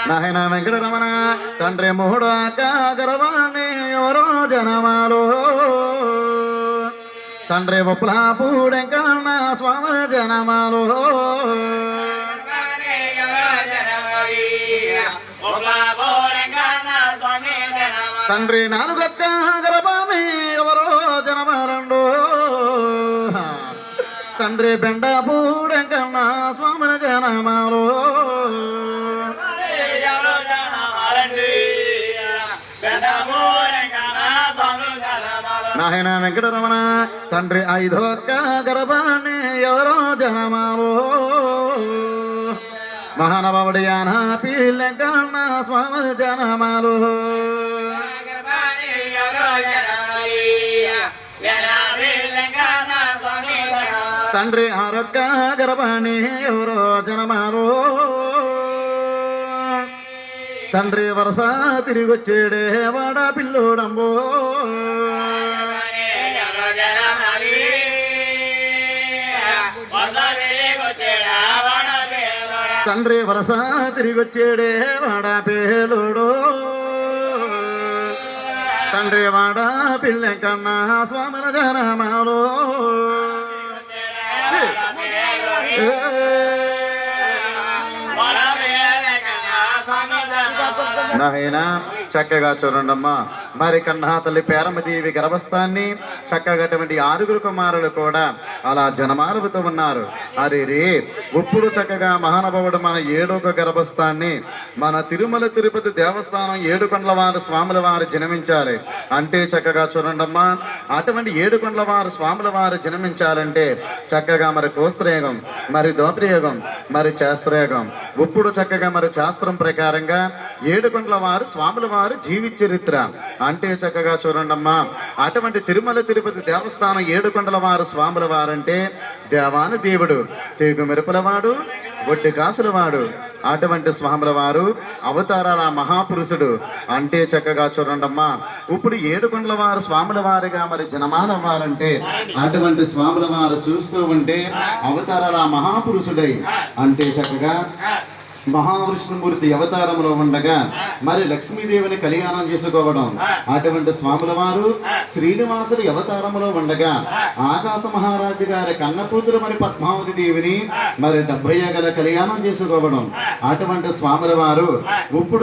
నాయన వెంకటరమణ తండ్రి మూడాక గర్వాణి ఎవరో జనమాలో తండ్రి ఉప్లాపూడెంకన్న స్వామి జనమాలో తండ్రి నాలుగక్క గర్భాన్ని ఎవరో జనమాలండు తండ్రి బెండపూడెంకన్న స్వామి జనమాలో నాయన వెంకటరమణ తండ్రి ఐదొక్క గర్భాన్ని ఎవరో జనమాలో మహానవుడి అనా పిల్లెంకన్న స్వామి జనమాలో తండ్రి ఆరొక్క గర్భాన్ని ఎవరో జనమాలో తండ్రి వరస తిరిగొచ్చేడే వాడ పిల్లోడంబో తండ్రి వరస తిరిగొచ్చేడే వాడ పేలుడో తండ్రి వాడ పిల్లెంకన్నా స్వాముల జనమాలో నాయన చక్కగా చూడండమ్మా మరి కన్నా తల్లి పేరమదేవి గర్భస్థాన్ని చక్కగా అటువంటి 6 కుమారులు కూడా అలా జనమాలుతో ఉన్నారు. అరే రే ఇప్పుడు చక్కగా మహానుభావుడు మన 7వ గర్భస్థాన్ని మన తిరుమల తిరుపతి దేవస్థానం 7 కొండల వారు స్వాముల వారు జన్మించాలి అంటే చక్కగా చూడండమ్మా అటువంటి 7 కొండల వారు స్వాముల వారు జన్మించాలంటే చక్కగా మరి కోస్త్రయోగం మరి దోప్రయోగం మరి శాస్త్రయోగం ఇప్పుడు చక్కగా మరి శాస్త్రం ప్రకారంగా 7 కొండల వారు స్వాముల వారు జీవిత చరిత్ర అంటే చక్కగా చూడండమ్మా అటువంటి తిరుమల తిరుపతి దేవస్థానం 7 కొండల వారు స్వాముల వారంటే దేవాని దేవుడు తీగు మెరుపుల వాడు ఒడ్డి కాసుల వాడు అటువంటి స్వాముల వారు అవతారాల మహాపురుషుడు అంటే చక్కగా చూడండమ్మా ఇప్పుడు 7 కొండల వారు స్వాముల వారిగా మరి జనమాల వారంటే అటువంటి స్వాముల వారు చూస్తూ ఉంటే అవతారాల మహాపురుషుడై అంటే చక్కగా మహావిష్ణుమూర్తి అవతారంలో ఉండగా మరి లక్ష్మీదేవిని కళ్యాణం చేసుకోవడం అటువంటి స్వాముల వారు శ్రీనివాసుడి అవతారంలో ఉండగా ఆకాశ మహారాజు గారి కన్నపూతురు మరి పద్మావతి దేవిని మరి 70 గల కళ్యాణం చేసుకోవడం అటువంటి స్వాముల వారు ఇప్పుడు